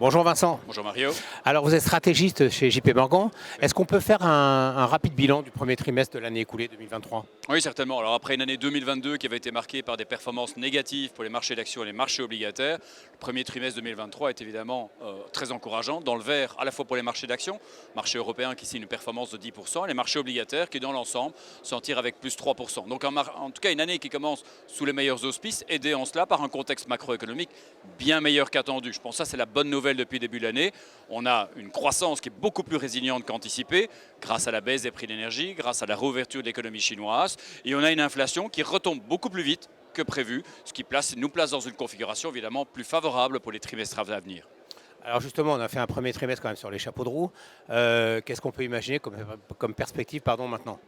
Bonjour Vincent. Bonjour Mario. Alors vous êtes stratégiste chez JP Morgan. Est-ce qu'on peut faire un rapide bilan du premier trimestre de l'année écoulée 2023? Oui, certainement. Alors après une année 2022 qui avait été marquée par des performances négatives pour les marchés d'actions et les marchés obligataires, le premier trimestre 2023 est évidemment très encourageant, dans le vert à la fois pour les marchés d'actions, marché européen qui signe une performance de 10%, et les marchés obligataires qui dans l'ensemble s'en tirent avec plus 3%. Donc en tout cas une année qui commence sous les meilleurs auspices, aidée en cela par un contexte macroéconomique bien meilleur qu'attendu. Je pense que ça c'est la bonne nouvelle depuis le début de l'année. On a une croissance qui est beaucoup plus résiliente qu'anticipée, grâce à la baisse des prix de l'énergie, grâce à la réouverture de l'économie chinoise, et on a une inflation qui retombe beaucoup plus vite que prévu, ce qui nous place dans une configuration évidemment plus favorable pour les trimestres à venir. Alors justement, on a fait un premier trimestre quand même sur les chapeaux de roue. Qu'est-ce qu'on peut imaginer comme perspective maintenant?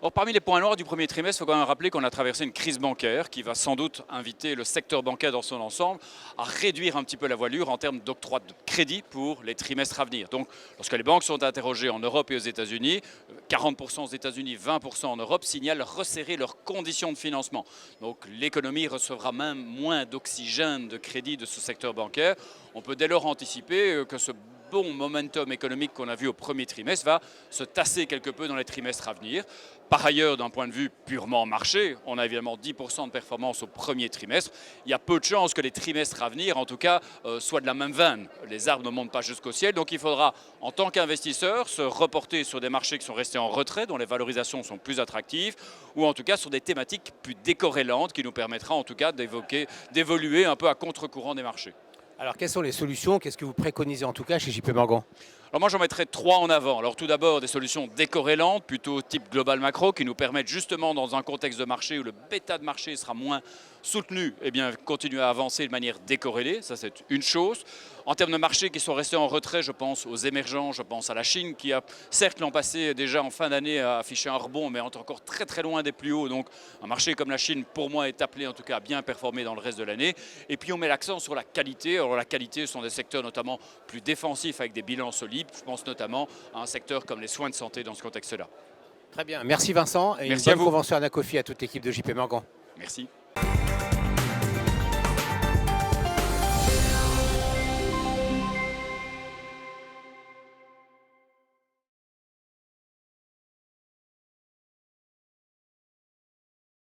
Or, parmi les points noirs du premier trimestre, il faut quand même rappeler qu'on a traversé une crise bancaire qui va sans doute inviter le secteur bancaire dans son ensemble à réduire un petit peu la voilure en termes d'octroi de crédit pour les trimestres à venir. Donc, lorsque les banques sont interrogées en Europe et aux États-Unis, 40% aux États-Unis, 20% en Europe, signalent resserrer leurs conditions de financement. Donc, l'économie recevra même moins d'oxygène de crédit de ce secteur bancaire. On peut dès lors anticiper que ce bon momentum économique qu'on a vu au premier trimestre va se tasser quelque peu dans les trimestres à venir. Par ailleurs, d'un point de vue purement marché, on a évidemment 10% de performance au premier trimestre. Il y a peu de chances que les trimestres à venir, en tout cas, soient de la même veine. Les arbres ne montent pas jusqu'au ciel, donc il faudra, en tant qu'investisseur, se reporter sur des marchés qui sont restés en retrait, dont les valorisations sont plus attractives, ou en tout cas sur des thématiques plus décorrélantes qui nous permettra en tout cas d'évoluer un peu à contre-courant des marchés. Alors quelles sont les solutions? Qu'est-ce que vous préconisez en tout cas chez JP Morgan? Alors moi j'en mettrais 3 en avant. Alors tout d'abord des solutions décorrélantes, plutôt type global macro, qui nous permettent justement dans un contexte de marché où le bêta de marché sera moins soutenu, eh bien continuer à avancer de manière décorrélée, ça c'est une chose. En termes de marchés qui sont restés en retrait, je pense aux émergents, je pense à la Chine qui a certes l'an passé déjà en fin d'année a affiché un rebond mais est encore très loin des plus hauts. Donc un marché comme la Chine pour moi est appelé en tout cas à bien performer dans le reste de l'année. Et puis on met l'accent sur la qualité. Alors la qualité ce sont des secteurs notamment plus défensifs avec des bilans solides. Je pense notamment à un secteur comme les soins de santé dans ce contexte-là. Très bien, merci Vincent et merci une bonne convention à Nacofi à toute l'équipe de JP Morgan. Merci.